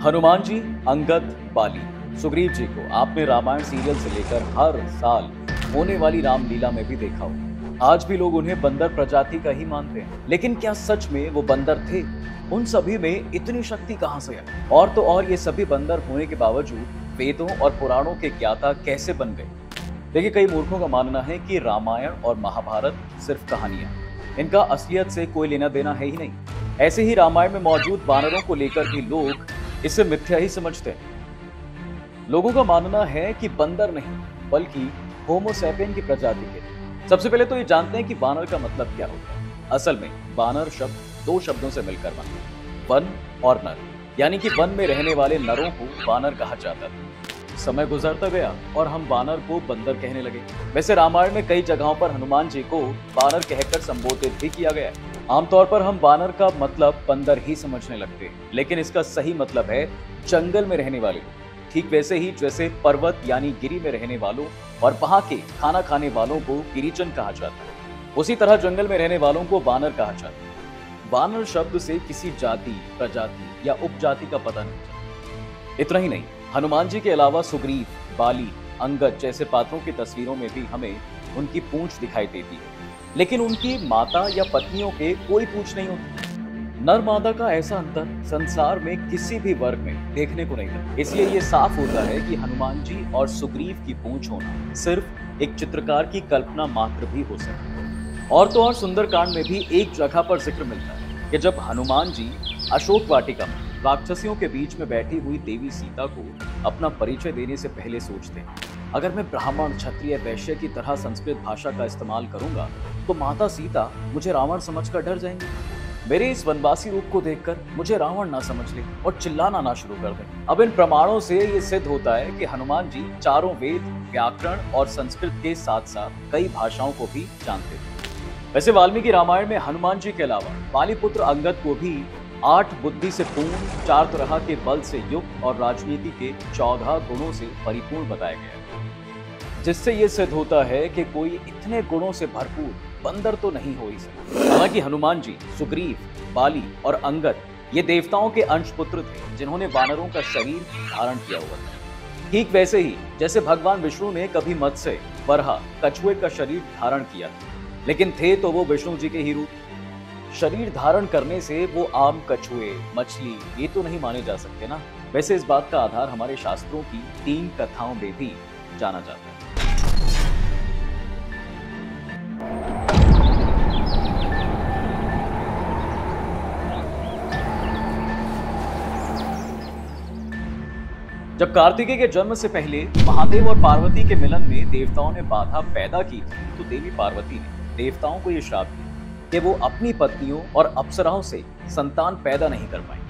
हनुमान जी, अंगद, बाली, सुग्रीव जी को आपने रामायण सीरियल से लेकर हर साल होने वाली रामलीला में भी देखा हो। आज भी लोग उन्हें बंदर प्रजाति का ही मानते हैं, लेकिन क्या सच में वो बंदर थे? उन सभी में इतनी शक्ति कहां से आई? और तो और ये सभी बंदर होने के बावजूद वेदों और पुराणों के ज्ञाता कैसे बन गए? देखिए, कई मूर्खों का मानना है कि रामायण और महाभारत सिर्फ कहानियां, इनका असलियत से कोई लेना देना है ही नहीं। ऐसे ही रामायण में मौजूद वानरों को लेकर भी लोग इसे मिथ्या ही समझते हैं। लोगों का मानना है कि बंदर नहीं बल्कि होमो सैपियन की प्रजाति के। सबसे पहले तो ये जानते हैं कि वानर का मतलब क्या होता है। असल में वानर शब्द दो शब्दों से मिलकर बना, वन और नर, यानी कि वन में रहने वाले नरों को वानर कहा जाता था। समय गुजरता गया और हम वानर को बंदर कहने लगे। वैसे रामायण में कई जगहों पर हनुमान जी को वानर कहकर संबोधित भी किया गया है। आमतौर पर हम वानर का मतलब बंदर ही समझने लगते हैं, लेकिन इसका सही मतलब है जंगल में रहने वाले। ठीक वैसे ही जैसे पर्वत यानी गिरी में रहने वालों और वहां के खाना खाने वालों को गिरिजन कहा जाता है, उसी तरह जंगल में रहने वालों को वानर कहा जाता है। वानर शब्द से किसी जाति, प्रजाति या उपजाति का पता नहीं चलता। इतना ही नहीं, हनुमान जी के अलावा सुग्रीव, बाली, अंगद जैसे पात्रों की तस्वीरों में भी हमें उनकी पूंछ दिखाई देती है, लेकिन उनकी माता या पत्नियों के कोई पूंछ नहीं होती। नर मादा का ऐसा अंतर संसार में किसी भी वर्ग में देखने को नहीं मिलता। इसलिए ये साफ होता है कि हनुमान जी और सुग्रीव की पूंछ होना सिर्फ एक चित्रकार की कल्पना मात्र भी हो सकती है। और तो और सुंदरकांड में भी एक जगह पर जिक्र मिलता है कि जब हनुमान जी अशोक वाटिका में राक्षसियों के बीच में बैठी हुई देवी सीता को अपना परिचय देने से पहले सोचते हैं, अगर मैं ब्राह्मण, क्षत्रिय, वैश्य की तरह संस्कृत भाषा का इस्तेमाल करूंगा तो माता सीता मुझे रावण समझकर डर जाएंगी। मेरे इस वनवासी रूप को देखकर मुझे रावण ना समझ ले और चिल्लाना ना शुरू कर दे। अब इन प्रमाणों से ये सिद्ध होता है कि हनुमान जी चारों वेद, व्याकरण और संस्कृत के साथ साथ कई भाषाओं को भी जानते थे। वैसे वाल्मीकि रामायण में हनुमान जी के अलावा पालीपुत्र अंगद को भी 8 बुद्धि से पूर्ण, 4 तरह के बल से युक्त और राजनीति के 14 गुणों से परिपूर्ण बताया गया है, जिससे ये सिद्ध होता है कि कोई इतने गुणों से भरपूर बंदर तो नहीं हो ही सकता। हालांकि हनुमान जी, सुग्रीव, बाली और अंगद ये देवताओं के अंश पुत्र थे जिन्होंने वानरों का शरीर धारण किया हुआ था। ठीक वैसे ही जैसे भगवान विष्णु ने कभी मत्स्य, वराह, कछुए का शरीर धारण किया था, लेकिन थे तो वो विष्णु जी के ही रूप। शरीर धारण करने से वो आम कछुए, मछली ये तो नहीं माने जा सकते ना। वैसे इस बात का आधार हमारे शास्त्रों की 3 कथाओं में भी जाना जाता है। जब कार्तिकेय के जन्म से पहले महादेव और पार्वती के मिलन में देवताओं ने बाधा पैदा की थी, तो देवी पार्वती ने देवताओं को यह श्राप दिया कि वो अपनी पत्नियों और अप्सराओं से संतान पैदा नहीं कर पाएंगे।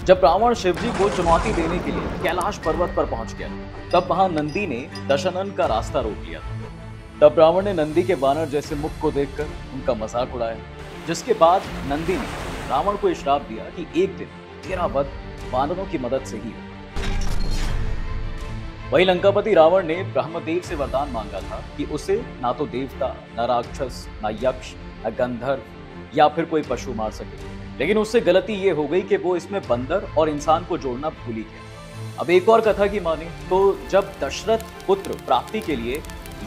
जब रावण शिवजी को चुनौती देने के लिए कैलाश पर्वत पर पहुंच गया, तब वहां नंदी ने दशानन का रास्ता रोक लिया। तब रावण ने नंदी के वानर जैसे मुख को देखकर उनका मजाक उड़ाया, जिसके बाद नंदी ने रावण को श्राप दिया कि एक दिन तेरा वध वानरों की मदद से ही हो। वही लंकापति रावण ने ब्रह्मदेव से वरदान मांगा था कि उसे ना तो देवता, न राक्षस, न यक्ष, न गंधर्व या फिर कोई पशु मार सके, लेकिन उससे गलती ये हो गई कि वो इसमें बंदर और इंसान को जोड़ना भूल ही गया। अब एक और कथा की माने तो जब दशरथ पुत्र प्राप्ति के लिए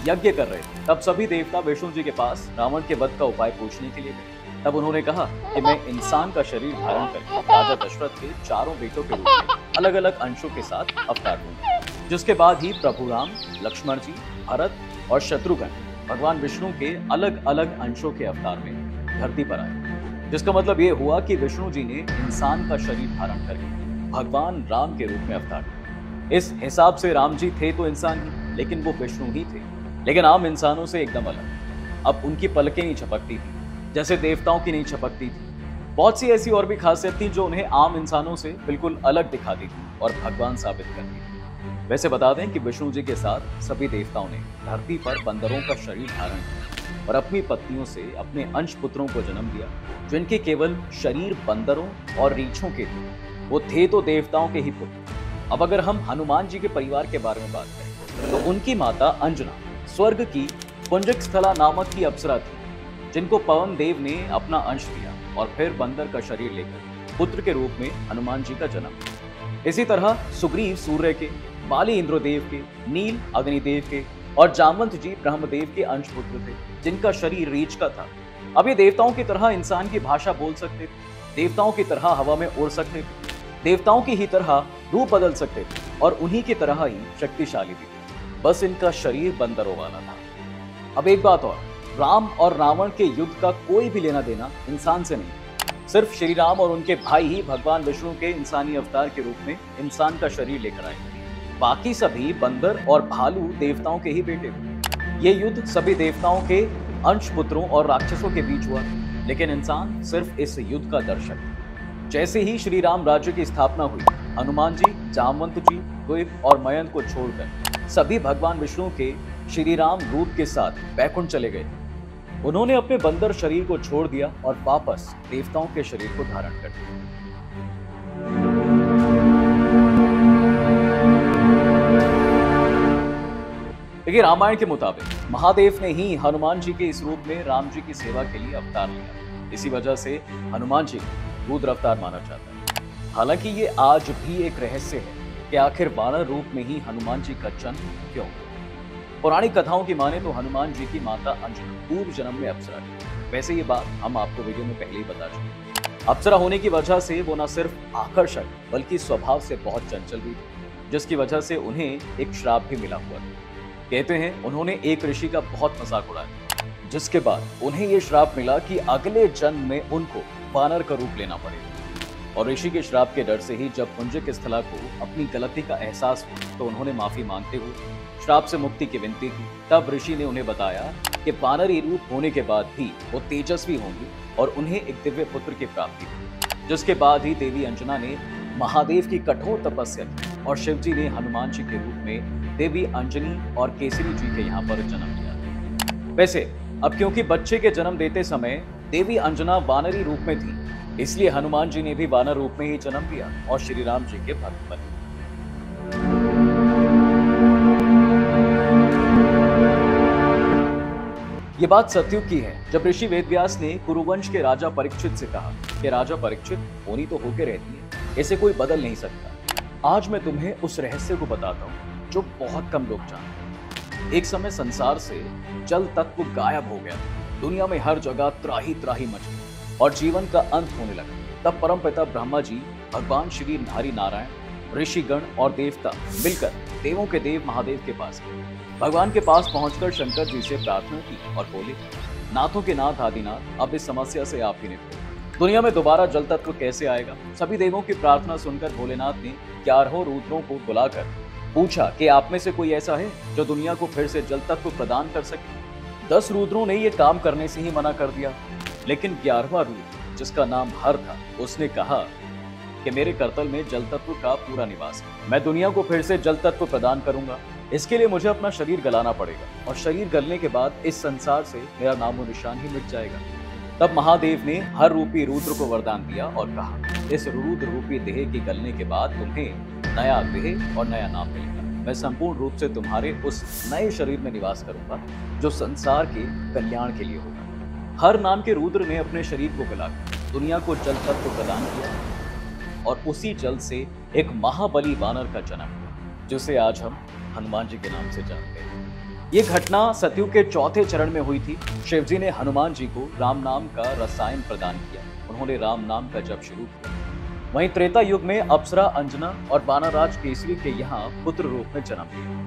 यज्ञ कर रहे थे, तब सभी देवता विष्णु जी के पास रावण के वध का उपाय पूछने के लिए गए। तब उन्होंने कहा कि मैं इंसान का शरीर धारण करके राजा दशरथ के 4 बेटों के रूप में अलग अलग अंशों के साथ अवतार लूंगा। जिसके बाद ही प्रभु राम, लक्ष्मण जी, भरत और शत्रुघ्न भगवान विष्णु के अलग अलग अंशों के अवतार में धरती पर आए। जिसका मतलब ये हुआ कि विष्णु जी ने इंसान का शरीर धारण करके भगवान राम के रूप में अवतार लिया। इस हिसाब से राम जी थे तो इंसान ही, लेकिन वो विष्णु ही थे, लेकिन आम इंसानों से एकदम अलग। अब उनकी पलकें नहीं झपकती थी जैसे देवताओं की नहीं झपकती थी। बहुत सी ऐसी और भी खासियत थी जो उन्हें आम इंसानों से बिल्कुल अलग दिखाती थी और भगवान साबित करती थी। वैसे बता दें कि विष्णु जी के साथ सभी देवताओं ने धरती पर बंदरों का शरीर धारण किया और अपनी पत्नियों से अपने अंश पुत्रों को जन्म दिया, जिनके केवल शरीर बंदरों और रीछों के थे। वो थे तो देवताओं के ही पुत्र। अब अगर हम हनुमान जी के परिवार के बारे में बात करें तो उनकी माता अंजना स्वर्ग की पुंजक स्थला नामक की अप्सरा थी, जिनको पवन देव ने अपना अंश दिया और फिर बंदर का शरीर लेकर पुत्र के रूप में हनुमान जी का जन्म। इसी तरह सुग्रीव सूर्य के, बाली इंद्रदेव के, नील अग्निदेव के और जामवंत जी ब्रह्मदेव के अंश पुत्र थे, जिनका शरीर रीछ का था। अब ये देवताओं की तरह इंसान की भाषा बोल सकते थे, देवताओं की तरह हवा में उड़ सकते थे, देवताओं की ही तरह रूप बदल सकते थे और उन्हीं की तरह ही शक्तिशाली भी थे। बस इनका शरीर बंदरों वाला था। अब एक बात और, राम और रावण के युद्ध का कोई भी लेना देना इंसान से नहीं। सिर्फ श्री राम और उनके भाई ही भगवान विष्णु के इंसानी अवतार के रूप में इंसान का शरीर लेकर आए। बाकी सभी बंदर और भालू देवताओं के ही बेटे थे। ये युद्ध सभी देवताओं के अंश पुत्रों और राक्षसों के बीच हुआ, लेकिन इंसान सिर्फ इस युद्ध का दर्शक था। जैसे ही श्री राम राज्य की स्थापना हुई, हनुमान जी, जामवंत जी, द्विप और मयंक को छोड़कर सभी भगवान विष्णु के श्री राम रूप के साथ बैकुंठ चले गए। उन्होंने अपने बंदर शरीर को छोड़ दिया और वापस देवताओं के शरीर को धारण कर दिया। देखिए, रामायण के मुताबिक महादेव ने ही हनुमान जी के इस रूप में राम जी की सेवा के लिए अवतार लिया। इसी वजह से हनुमान जी को रुद्र अवतार माना जाता है। हालांकि ये आज भी एक रहस्य है कि आखिर वानर रूप में ही हनुमान जी का जन्म क्यों हुआ। पौराणिक कथाओं की माने तो हनुमान जी की माता अंजना पूर्व जन्म में अप्सरा थी। वैसे ये बात हम आपको वीडियो में पहले ही बता चुके। अप्सरा होने की वजह से वो न सिर्फ आकर्षक बल्कि स्वभाव से बहुत चंचल भी थी, जिसकी वजह से उन्हें एक श्राप भी मिला हुआ था। कहते हैं उन्होंने एक ऋषि का बहुत मजाक उड़ाया, जिसके बाद उन्हें यह श्राप मिला कि अगले जन्म में उनको वानर का रूप लेना पड़ेगा। और ऋषि के श्राप के डर से ही जब पुंजक स्थला को अपनी गलती का एहसास हुआ तो उन्होंने माफी मांगते हुए श्राप से मुक्ति की विनती की। तब ऋषि ने उन्हें बताया कि वानरी रूप होने के बाद भी वो तेजस्वी होंगे और उन्हें एक दिव्य पुत्र की प्राप्ति हुई, जिसके बाद ही देवी अंजना ने महादेव की कठोर तपस्या की और शिव जी ने हनुमान जी के रूप में देवी अंजनी और केसरी जी के यहाँ पर जन्म लिया। वैसे अब क्योंकि बच्चे के जन्म देते समय देवी अंजना वानरी रूप में थी, इसलिए हनुमान जी ने भी वानर रूप में ही जन्म लिया और श्री राम जी के भक्त बने। ये बात सतयुग की है, जब ऋषि वेदव्यास ने कुरुवंश के राजा परीक्षित से कहा कि राजा परीक्षित, होनी तो होके रहती है, इसे कोई बदल नहीं सकता। आज मैं तुम्हें उस रहस्य को बताता हूँ जो बहुत कम लोग जानते हैं। एक समय संसार से जल तत्व गायब हो गया, दुनिया में हर जगह त्राही त्राही मच गई और जीवन का अंत होने लगा। तब परमपिता ब्रह्मा जी, भगवान श्री हरि नारायण, ऋषिगण और देवता मिलकर देवों के देव महादेव के पास गए। भगवान के पास पहुंचकर शंकर जी से प्रार्थना की और बोले, नाथों के नाथ आदिनाथ, अब इस समस्या से आप ही निपटें। दुनिया में दोबारा जल तत्व कैसे आएगा? सभी देवों की प्रार्थना सुनकर भोलेनाथ ने 11 रुद्रों को बुलाकर पूछा कि आप में से कोई ऐसा है जो दुनिया को फिर से जल तत्व प्रदान कर सके। 10 रुद्रों ने यह काम करने से ही मना कर दिया, लेकिन 11वां रुद्र, जिसका नाम हर था, उसने कहा कि मेरे करतल में जल तत्व का पूरा निवास है। मैं दुनिया को फिर से जल तत्व प्रदान करूंगा। इसके लिए मुझे अपना शरीर गलाना पड़ेगा और शरीर गलने के बाद इस संसार से मेरा नामो निशान ही मिट जाएगा। तब महादेव ने हर रूपी रुद्र को वरदान दिया और कहा, इस रुद्र रूपी देह के गलने के बाद तुम्हें नया देह और नया नाम मिलेगा। मैं संपूर्ण रूप से तुम्हारे उस नए शरीर में निवास करूंगा जो संसार के कल्याण के लिए होगा। हर नाम के रुद्र ने अपने शरीर को गलाकर दुनिया को जल तत्व प्रदान किया और उसी जल से एक महाबली वानर का जन्म हुआ, जिसे आज हम हनुमान जी के नाम से जानते हैं। ये घटना सतयुग के चौथे चरण में हुई थी। शिव जी ने हनुमान जी को राम नाम का रसायन प्रदान किया। उन्होंने राम नाम का जप शुरू किया। वहीं त्रेता युग में अप्सरा अंजना और वानरराज केसरी के यहाँ पुत्र रूप में जन्म लिया।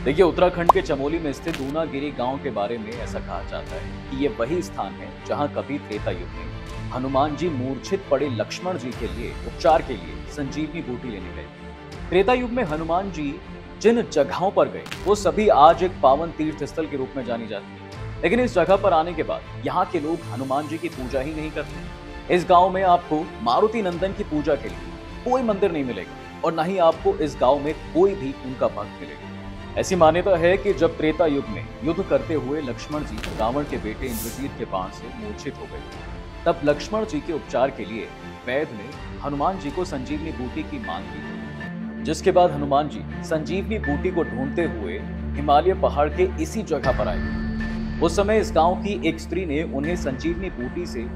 देखिए, उत्तराखंड के चमोली में स्थित दूनागिरी गांव के बारे में ऐसा कहा जाता है कि ये वही स्थान है जहां कभी त्रेता युग में हनुमान जी मूर्छित पड़े लक्ष्मण जी के लिए उपचार के लिए संजीवनी बूटी लेने गए। त्रेता युग में हनुमान जी जिन जगहों पर गए वो सभी आज एक पावन तीर्थ स्थल के रूप में जानी जाती है, लेकिन इस जगह पर आने के बाद यहाँ के लोग हनुमान जी की पूजा ही नहीं करते। इस गांव में आपको मारुति नंदन की पूजा के लिए कोई मंदिर नहीं मिलेगा और न ही आपको इस गांव में कोई भी उनका भक्त मिलेगा। ऐसी मान्यता है कि जब त्रेता युग में युद्ध करते हुए लक्ष्मण जी रावण के बेटे इंद्रजीत के बाण से मूर्छित हो गए, तब लक्ष्मण जी के उपचार के लिए वैद ने हनुमान जी को संजीवनी बूटी की मांग की, जिसके बाद हनुमान जी संजीवनी बूटी को ढूंढते हुए हिमालय पहाड़ के इसी जगह पर आए। उस समय इस गांव की एक स्त्री ने उन्हें संजीवनी बूटी से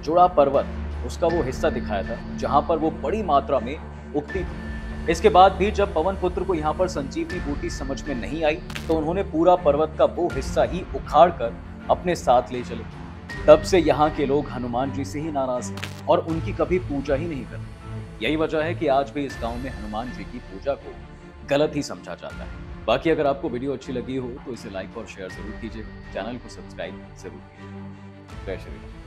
जुड़ा पर्वत, उसका वो हिस्सा दिखाया था जहां पर वो बड़ी मात्रा में उगती थी। इसके बाद भी जब पवन पुत्र को यहाँ पर संजीवनी बूटी समझ में नहीं आई तो उन्होंने पूरा पर्वत का वो हिस्सा ही उखाड़ कर अपने साथ ले चले। तब से यहाँ के लोग हनुमान जी से ही नाराज हैं और उनकी कभी पूजा ही नहीं करते। यही वजह है कि आज भी इस गांव में हनुमान जी की पूजा को गलत ही समझा जाता है। बाकी अगर आपको वीडियो अच्छी लगी हो तो इसे लाइक और शेयर जरूर कीजिए, चैनल को सब्सक्राइब जरूर कीजिए। जय श्री राम।